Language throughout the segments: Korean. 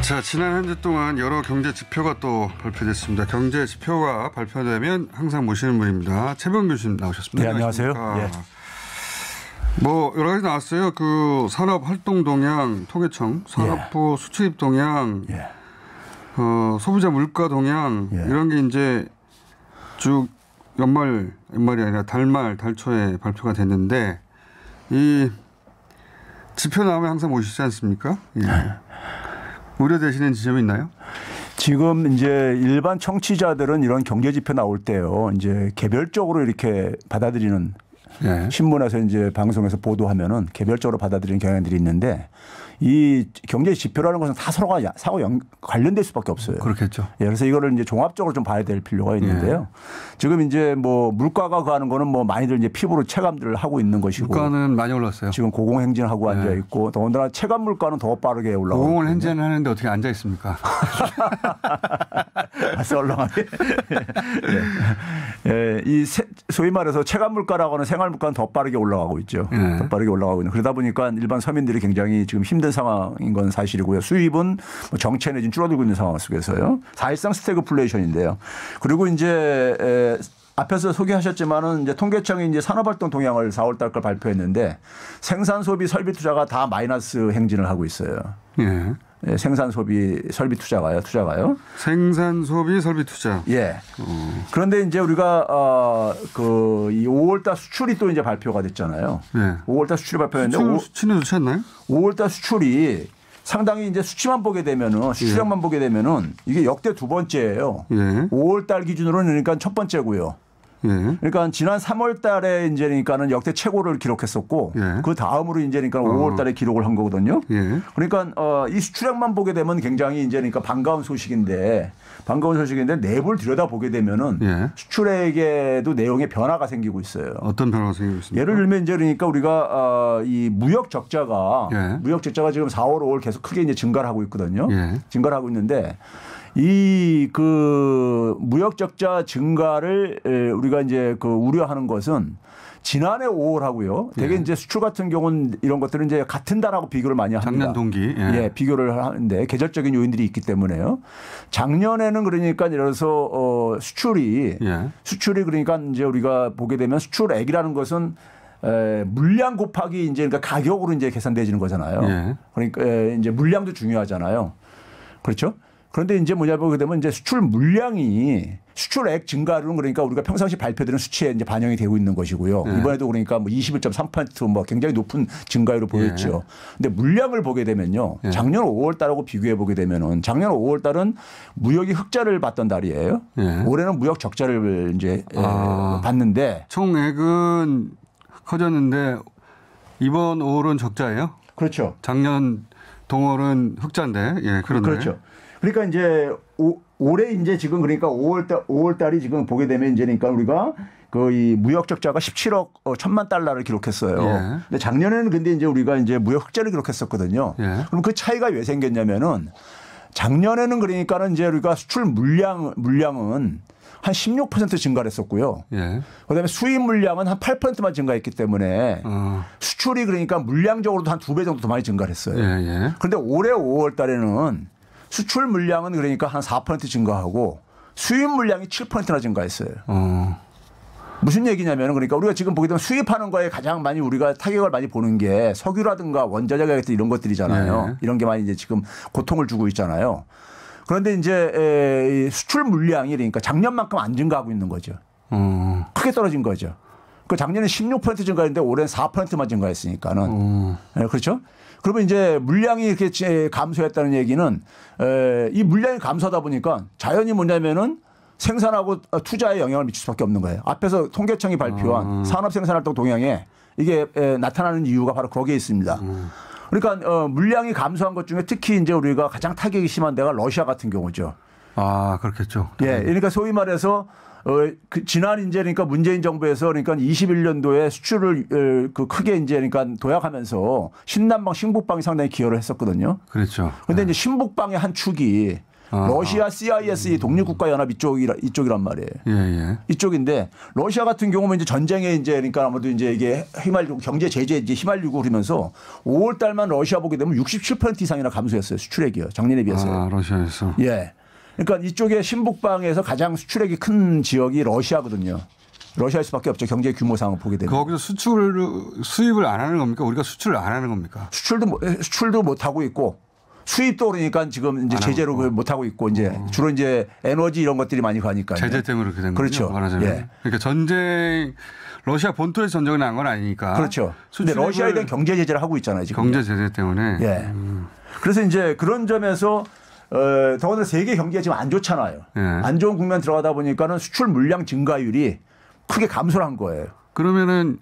자, 지난 한 주 동안 여러 경제 지표가 또 발표됐습니다. 경제 지표가 발표되면 항상 모시는 분입니다. 최병 교수님 나오셨습니다. 네, 안녕하세요. 예. 뭐 여러 가지 나왔어요. 그 산업활동 동향, 통계청, 산업부 예. 수출입 동향, 예. 소비자 물가 동향 예. 이런 게 이제 쭉 연말이 아니라 달초에 발표가 됐는데 이 지표 나오면 항상 모시지 않습니까? 예. 우려되시는 지점이 있나요? 지금 이제 일반 청취자들은 이런 경제 지표 나올 때요, 이제 개별적으로 이렇게 받아들이는 예. 신문에서 이제 방송에서 보도하면은 개별적으로 받아들이는 경향들이 있는데 이 경제 지표라는 것은 다 서로가 관련될 수밖에 없어요. 그렇겠죠. 예, 그래서 이거를 이제 종합적으로 좀 봐야 될 필요가 있는데요. 예. 지금 이제 뭐 물가가 가는 거는 뭐 많이들 이제 피부로 체감들을 하고 있는 것이고. 물가는 많이 올랐어요. 지금 고공행진하고 예. 앉아 있고 더군다나 체감 물가는 더 빠르게 올라가고. 고공행진을 하는데 어떻게 앉아 있습니까? 썰렁하게. 예. 예. 이 소위 말해서 체감 물가라고 하는 생활 물가는 더 빠르게 올라가고 있죠. 예. 더 빠르게 올라가고 있는. 그러다 보니까 일반 서민들이 굉장히 지금 힘든 상황인 건 사실이고요. 수입은 뭐 정체 내지는 줄어들고 있는 상황 속에서요. 사실상 스태그플레이션인데요. 그리고 이제 앞에서 소개하셨지만은 이제 통계청이 이제 산업활동 동향을 4월 달 걸 발표했는데 생산 소비 설비 투자가 다 마이너스 행진을 하고 있어요. 예. 예, 생산 소비 설비 투자가요. 생산 소비 설비 투자. 예. 그런데 이제 우리가 이 5월 달 수출이 또 이제 발표가 됐잖아요. 예. 5월 달 수출이 발표했는데 수치는 좋지 않나요? 5월 달 수출이 상당히 이제 수치만 보게 되면은 수출량만 보게 되면은 이게 역대 두 번째예요. 예. 5월 달 기준으로는 그러니까 첫 번째고요. 예. 그러니까 지난 3월 달에 이제 그러니까는 역대 최고를 기록했었고 예. 그 다음으로 이제 그러니까 5월 달에 기록을 한 거거든요. 예. 그러니까 이 수출량만 보게 되면 굉장히 이제 그러니까 반가운 소식인데 내부를 들여다보게 되면은 예. 수출액에도 내용에 변화가 생기고 있어요. 어떤 변화가 생기고 있습니까? 예를 들면 이제 그러니까 우리가 이 무역 적자가 지금 4월, 5월 계속 크게 이제 증가를 하고 있거든요. 예. 증가를 하고 있는데 이 그 무역 적자 증가를 우리가 이제 그 우려하는 것은 지난해 5월하고요. 되게 이제 수출 같은 경우는 이런 것들은 이제 같은 달하고 비교를 많이 합니다. 작년 동기. 예, 비교를 하는데 계절적인 요인들이 있기 때문에요. 작년에는 그러니까 예를 들어서 수출이 그러니까 이제 우리가 보게 되면 수출액이라는 것은 물량 곱하기 이제 그러니까 가격으로 이제 계산되지는 거잖아요. 예. 그러니까 이제 물량도 중요하잖아요. 그렇죠? 그런데 이제 뭐냐 보게 되면 이제 수출 물량이 수출액 증가로는 그러니까 우리가 평상시 발표되는 수치에 이제 반영이 되고 있는 것이고요. 이번에도 그러니까 뭐 21.3% 뭐 굉장히 높은 증가율을 보였죠. 근데 물량을 보게 되면요. 작년 5월 달하고 비교해 보게 되면은 작년 5월 달은 무역이 흑자를 봤던 달이에요. 올해는 무역 적자를 이제 봤는데 총액은 커졌는데 이번 5월은 적자예요? 그렇죠. 작년 동월은 흑자인데. 예, 그런데. 그렇죠. 그러니까 이제 올해 이제 지금 그러니까 5월 달이 지금 보게 되면 이제 그러니까 우리가 거의 무역 적자가 17억 1천만 달러를 기록했어요. 예. 근데 작년에는 근데 이제 우리가 이제 무역 흑자를 기록했었거든요. 예. 그럼 그 차이가 왜 생겼냐면은 작년에는 그러니까는 이제 우리가 수출 물량은 한 16% 증가를 했었고요. 예. 그다음에 수입 물량은 한 8%만 증가했기 때문에 수출이 그러니까 물량적으로도 한 2배 정도 더 많이 증가를 했어요. 그런데 올해 5월 달에는 수출 물량은 그러니까 한 4% 증가하고 수입 물량이 7%나 증가했어요. 무슨 얘기냐면 그러니까 우리가 지금 보게 되면 수입하는 거에 가장 많이 우리가 타격을 많이 보는 게 석유라든가 원자재 가격 이런 것들이잖아요. 이런 게 많이 이제 지금 고통을 주고 있잖아요. 그런데 이제 수출 물량이 그러니까 작년만큼 안 증가하고 있는 거죠. 크게 떨어진 거죠. 그 작년에 16% 증가했는데 올해는 4%만 증가했으니까는. 그렇죠? 그러면 이제 물량이 이렇게 감소했다는 얘기는 이 물량이 감소하다 보니까 자연히 뭐냐면은 생산하고 투자에 영향을 미칠 수밖에 없는 거예요. 앞에서 통계청이 발표한 산업생산활동 동향에 이게 나타나는 이유가 바로 거기에 있습니다. 그러니까 물량이 감소한 것 중에 특히 이제 우리가 가장 타격이 심한 데가 러시아 같은 경우죠. 아, 그렇겠죠. 예, 그러니까 소위 말해서 지난 이제 그러니까 문재인 정부에서 그러니까 21년도에 수출을 크게 이제 그러니까 도약하면서 신남방, 신북방이 상당히 기여를 했었거든요. 그렇죠. 그런데 이제 신북방의 한 축이 러시아 CIS 독립국가연합 이쪽이란 말이에요. 예, 예. 이쪽인데 러시아 같은 경우는 이제 전쟁에 이제 그러니까 아무래도 이제 이게 휘말리고 경제 제재에 이제 휘말리고 그러면서 5월 달만 러시아 보게 되면 67% 이상이나 감소했어요. 수출액이요. 작년에 비해서. 러시아에서. 예. 그러니까 이쪽에 신북방에서 가장 수출액이 큰 지역이 러시아거든요. 러시아일 수밖에 없죠. 경제 규모상을 보게 되면. 거기서 수입을 안 하는 겁니까? 우리가 수출을 안 하는 겁니까? 수출도 못 하고 있고 수입도 그러니까 지금 이제 제재로 못 하고 있고 이제 주로 이제 에너지 이런 것들이 많이 가니까요. 제재 때문에 그렇게 된 거죠. 그렇죠. 예. 그러니까 전쟁 러시아 본토에서 전쟁이 난 건 아니니까. 그렇죠. 근데 러시아에 대한 경제 제재를 하고 있잖아요. 지금. 경제 제재 때문에. 예. 그래서 이제 그런 점에서 더군다나 세계 경기가 지금 안 좋잖아요. 예. 안 좋은 국면 들어가다 보니까는 수출 물량 증가율이 크게 감소를 한 거예요. 그러면은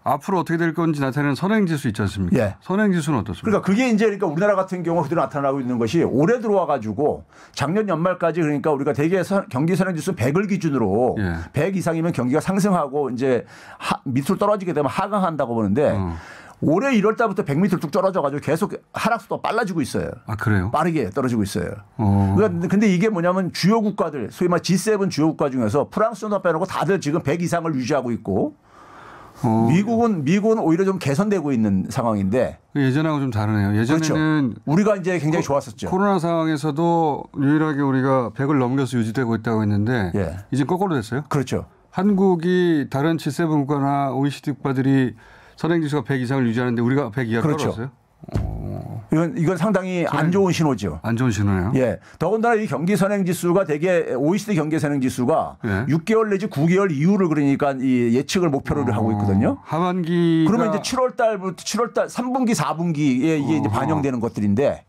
앞으로 어떻게 될 건지 나타내는 선행지수 있지 않습니까? 예. 선행지수는 어떻습니까? 그러니까 그게 이제 그러니까 우리나라 같은 경우 그대로 나타나고 있는 것이 올해 들어와 가지고 작년 연말까지 그러니까 우리가 대개 경기 선행지수 100을 기준으로 100 이상이면 경기가 상승하고 이제 밑으로 떨어지게 되면 하강한다고 보는데 올해 1월 달부터 100m 뚝 떨어져 가지고 계속 하락수가 빨라지고 있어요. 아, 그래요? 빠르게 떨어지고 있어요. 그러니까 근데 이게 뭐냐면 주요 국가들 소위 말 G7 주요 국가 중에서 프랑스 정도 빼놓고 다들 지금 100 이상을 유지하고 있고 미국은 오히려 좀 개선되고 있는 상황인데 예전하고 좀 다르네요. 예전에는 그렇죠. 우리가 이제 굉장히 좋았었죠. 코로나 상황에서도 유일하게 우리가 100을 넘겨서 유지되고 있다고 했는데 이제 거꾸로 됐어요. 그렇죠. 한국이 다른 G7 국가나 OECD 국가들이 선행지수가 100 이상을 유지하는데 우리가 100 이하 떨어졌어요? 이건 상당히 안 좋은 신호죠. 안 좋은 신호네요. 예. 더군다나 이 경기 선행 지수가 대개 OECD 경기 선행 지수가 6개월 내지 9개월 이후를 그러니까 이 예측을 목표로 하고 있거든요. 하반기 그러면 이제 7월 달부터 3분기 4분기에 이게 이제 반영되는 것들인데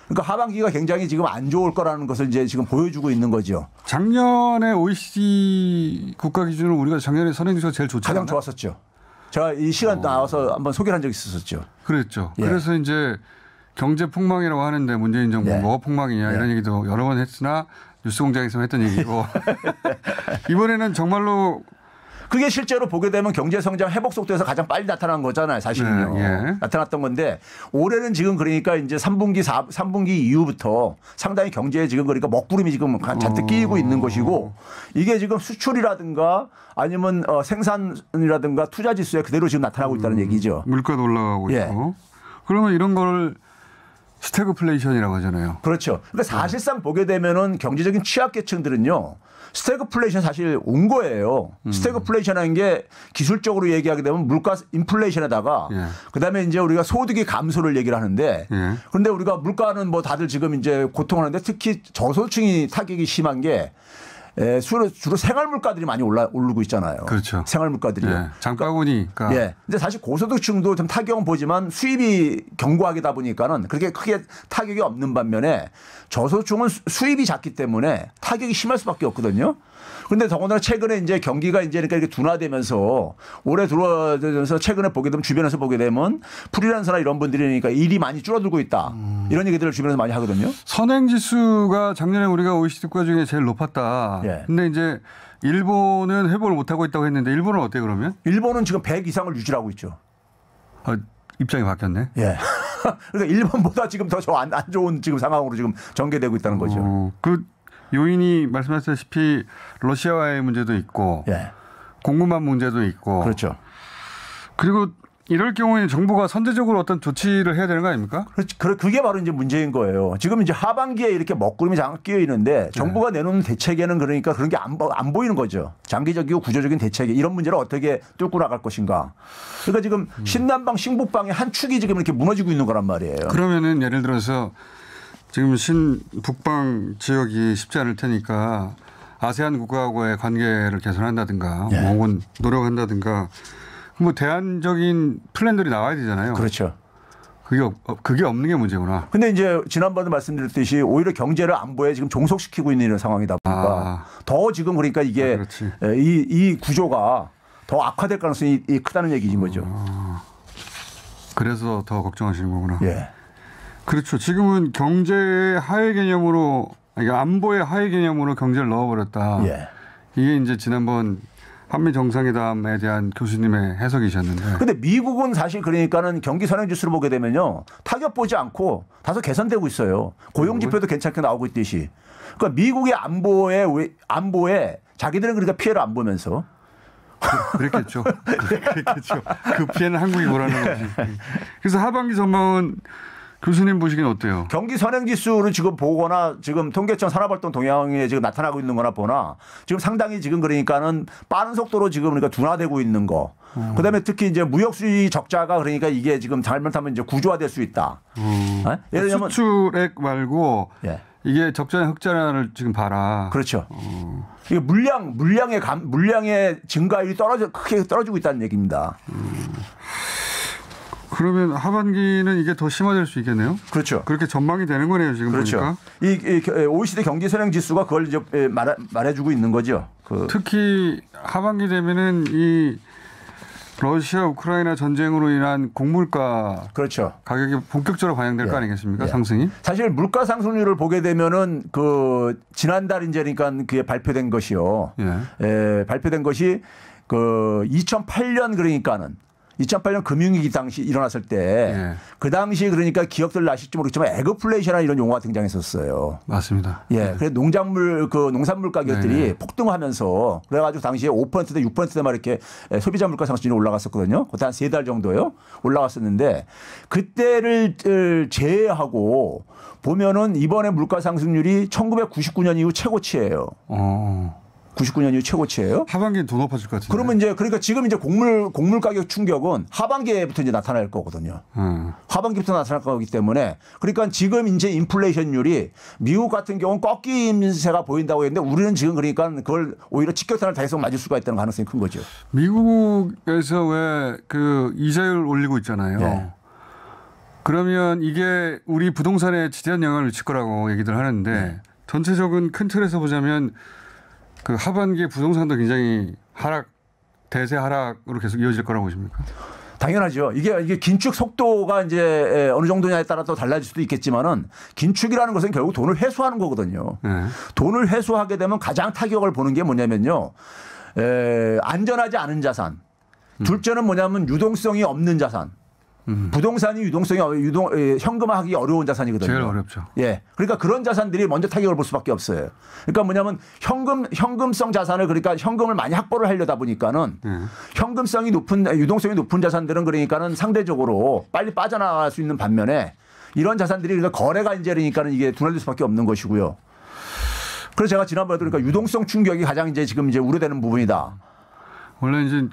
그러니까 하반기가 굉장히 지금 안 좋을 거라는 것을 이제 지금 보여주고 있는 거죠. 작년에 OECD 국가 기준으로 우리가 작년에 선행지수가 제일 좋지 않나요? 가장 좋았었죠. 제가 이 시간 나와서 한번 소개를 한 적이 있었죠. 그랬죠. 그래서 이제 경제 폭망이라고 하는데 문재인 정부 뭐가 폭망이냐 이런 얘기도 여러 번 했으나 뉴스공장에서 했던 얘기고 이번에는 정말로 그게 실제로 보게 되면 경제 성장 회복 속도에서 가장 빨리 나타난 거잖아요. 사실은요. 나타났던 건데 올해는 지금 그러니까 이제 3분기 이후부터 상당히 경제에 지금 그러니까 먹구름이 지금 잔뜩 끼이고 있는 것이고 이게 지금 수출이라든가 아니면 생산이라든가 투자 지수에 그대로 지금 나타나고 있다는 얘기죠. 물가도 올라가고 있고. 그러면 이런 걸 스태그플레이션이라고 하잖아요. 그렇죠. 그러니까 사실상 보게 되면은 경제적인 취약계층들은요. 스태그플레이션 사실 온 거예요. 스태그플레이션이라는 게 기술적으로 얘기하게 되면 물가 인플레이션에다가 그다음에 이제 우리가 소득의 감소를 얘기를 하는데 그런데 우리가 물가는 뭐 다들 지금 이제 고통하는데 특히 저소득층이 타격이 심한 게 주로 생활 물가들이 많이 오르고 있잖아요. 그렇죠. 생활 물가들이요. 장바구니가. 근데 사실 고소득층도 좀 타격은 보지만 수입이 견고하게다 보니까는 그렇게 크게 타격이 없는 반면에 저소득층은 수입이 작기 때문에 타격이 심할 수밖에 없거든요. 그런데 더군다나 최근에 이제 경기가 이제 그러니까 이렇게 둔화되면서 올해 들어와서 최근에 보게 되면 주변에서 보게 되면 프리랜서나 이런 분들이 그러니까 일이 많이 줄어들고 있다. 이런 얘기들을 주변에서 많이 하거든요. 선행지수가 작년에 우리가 OECD 국가 중에 제일 높았다. 근데 이제 일본은 회복을 못하고 있다고 했는데 일본은 어때요 그러면? 일본은 지금 100 이상을 유지하고 있죠. 입장이 바뀌었네. 그러니까 일본보다 지금 더 안 좋은 지금 상황으로 지금 전개되고 있다는 거죠. 그 요인이 말씀하셨다시피 러시아와의 문제도 있고 공급망 문제도 있고. 그렇죠. 그리고 이럴 경우에 정부가 선제적으로 어떤 조치를 해야 되는 거 아닙니까? 그게 바로 이제 문제인 거예요. 지금 이제 하반기에 이렇게 먹구름이 장악 끼어 있는데 정부가 내놓는 대책에는 그러니까 그런 게 안 보이는 거죠. 장기적이고 구조적인 대책에 이런 문제를 어떻게 뚫고 나갈 것인가. 그러니까 지금 신남방, 신북방의 한 축이 지금 이렇게 무너지고 있는 거란 말이에요. 그러면은 예를 들어서 지금 신북방 지역이 쉽지 않을 테니까 아세안 국가하고의 관계를 개선한다든가 혹은 노력한다든가 뭐 대안적인 플랜들이 나와야 되잖아요. 그렇죠. 그게 없는 게 문제구나. 근데 이제 지난번에 말씀드렸듯이 오히려 경제를 안보에 지금 종속시키고 있는 이런 상황이다 보니까 더 지금 그러니까 이게 이 구조가 더 악화될 가능성이 크다는 얘기인 거죠. 그래서 더 걱정하시는 거구나. 그렇죠. 지금은 경제 하해 개념으로, 그러니까 안보의 하해 개념으로 경제를 넣어버렸다. 이게 이제 지난번 한미 정상회담에 대한 교수님의 해석이셨는데. 근데 미국은 사실 그러니까는 경기 선행 지수를 보게 되면요. 타격 보지 않고 다소 개선되고 있어요. 고용 지표도 괜찮게 나오고 있듯이. 그러니까 미국의 안보에 자기들은 그러니까 피해를 안 보면서. 그랬겠죠. 그랬겠죠. 그 피해는 한국이 보라는 거지. 그래서 하반기 전망은 교수님 보시기엔 어때요? 경기 선행지수를 지금 보거나 지금 통계청 산업활동 동향에 지금 나타나고 있는 거나 보나 지금 상당히 지금 그러니까는 빠른 속도로 지금 그러니까 둔화되고 있는 거. 그다음에 특히 이제 무역수지 적자가 그러니까 이게 지금 잘못하면 이제 구조화될 수 있다. 예를 들면 수출액 말고 예. 이게 적자나 흑자를 지금 봐라. 그렇죠. 이게 물량의 증가율이 크게 떨어지고 있다는 얘기입니다. 그러면 하반기는 이게 더 심화될 수 있겠네요. 그렇죠. 그렇게 전망이 되는 거네요, 지금 그렇죠. 보니까. 이 OECD 경기 선행 지수가 그걸 이제 말해주고 있는 거죠. 특히 하반기 되면은 이 러시아 우크라이나 전쟁으로 인한 곡물가 그렇죠. 가격이 본격적으로 반영될 거 아니겠습니까? 상승이? 사실 물가 상승률을 보게 되면은 그 지난달 이제 그러니까 그게 발표된 것이요. 발표된 것이 그 2008년 그러니까는 2008년 금융위기 당시 일어났을 때 그 당시 그러니까 기억들 나실지 모르겠지만 에그플레이션이라는 이런 용어가 등장했었어요. 맞습니다. 그래서 농산물 가격들이 폭등하면서 그래가지고 당시에 5%대 6%대만 이렇게 소비자 물가 상승률이 올라갔었거든요. 그때 한 3달 정도요. 올라갔었는데 그때를 제외하고 보면은 이번에 물가 상승률이 1999년 이후 최고치예요. 99년 이후 최고치예요. 하반기는 더 높아질 것 같은데. 그러면 이제 그러니까 지금 이제 곡물 가격 충격은 하반기에부터 이제 나타날 거거든요. 하반기부터 나타날 거기 때문에 그러니까 지금 이제 인플레이션율이 미국 같은 경우는 꺾임세가 보인다고 했는데 우리는 지금 그러니까 그걸 오히려 직격탄을 계속 맞을 수가 있다는 가능성이 큰 거죠. 미국에서 왜 그 이자율 올리고 있잖아요. 그러면 이게 우리 부동산에 지대한 영향을 미칠 거라고 얘기들 하는데 전체적인 큰 틀에서 보자면 그 하반기에 부동산도 굉장히 대세 하락으로 계속 이어질 거라고 보십니까? 당연하죠. 이게 긴축 속도가 이제 어느 정도냐에 따라 또 달라질 수도 있겠지만은 긴축이라는 것은 결국 돈을 회수하는 거거든요. 돈을 회수하게 되면 가장 타격을 보는 게 뭐냐면요. 안전하지 않은 자산. 둘째는 뭐냐면 유동성이 없는 자산. 부동산이 현금화하기 어려운 자산이거든요. 제일 어렵죠. 그러니까 그런 자산들이 먼저 타격을 볼 수밖에 없어요. 그러니까 뭐냐면 현금성 자산을 그러니까 현금을 많이 확보를 하려다 보니까는 현금성이 높은 유동성이 높은 자산들은 그러니까는 상대적으로 빨리 빠져나갈 수 있는 반면에 이런 자산들이 그러니까 거래가 이제 그러니까는 이게 둔화될 수밖에 없는 것이고요. 그래서 제가 지난번에도 그러니까 유동성 충격이 가장 이제 지금 이제 우려되는 부분이다. 원래 이제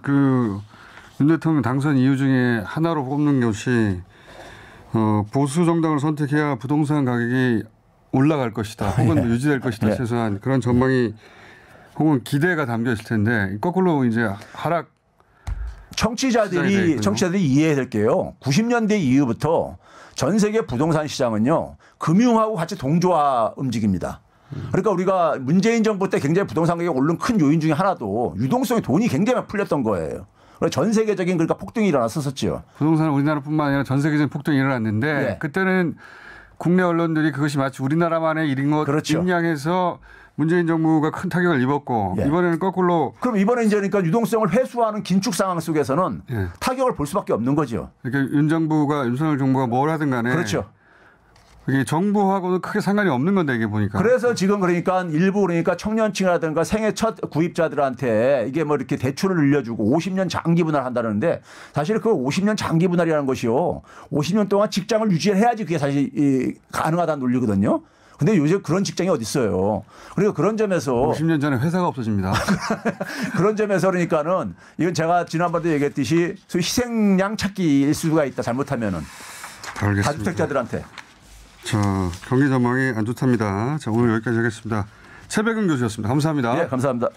윤 대통령 당선 이유 중에 하나로 꼽는 것이 보수 정당을 선택해야 부동산 가격이 올라갈 것이다. 혹은 유지될 것이다. 최소한 그런 전망이 혹은 기대가 담겨 있을 텐데 거꾸로 이제 하락. 청취자들이 이해해야 될 게요. 90년대 이후부터 전 세계 부동산 시장은요. 금융하고 같이 동조화 움직입니다. 그러니까 우리가 문재인 정부 때 굉장히 부동산 가격이 오른 큰 요인 중에 하나도 유동성이 돈이 굉장히 풀렸던 거예요. 전 세계적인 그러니까 폭등이 일어났었죠. 부동산은 우리나라뿐만 아니라 전 세계적인 폭등이 일어났는데 그때는 국내 언론들이 그것이 마치 우리나라만의 일인 것 인양해서 문재인 정부가 큰 타격을 입었고 이번에는 거꾸로. 그럼 이번에 이제 그러니까 유동성을 회수하는 긴축 상황 속에서는 타격을 볼 수밖에 없는 거죠. 그러니까 윤석열 정부가 뭘 하든 간에. 그렇죠. 이게 정부하고는 크게 상관이 없는 건데 이게 보니까. 그래서 지금 그러니까 일부 그러니까 청년층이라든가 생애 첫 구입자들한테 이게 뭐 이렇게 대출을 늘려주고 50년 장기 분할 한다는데 사실 그 50년 장기 분할이라는 것이요. 50년 동안 직장을 유지해야지 그게 사실 가능하다는 논리거든요. 근데 요즘 그런 직장이 어디 있어요. 그리고 그런 점에서 50년 전에 회사가 없어집니다. 그런 점에서 그러니까는 이건 제가 지난번에도 얘기했듯이 소위 희생양 찾기일 수가 있다. 잘못하면은. 알겠습니다. 다주택자들한테. 자, 경기 전망이 안 좋답니다. 자, 오늘 여기까지 하겠습니다. 최백은 교수였습니다. 감사합니다. 네, 감사합니다.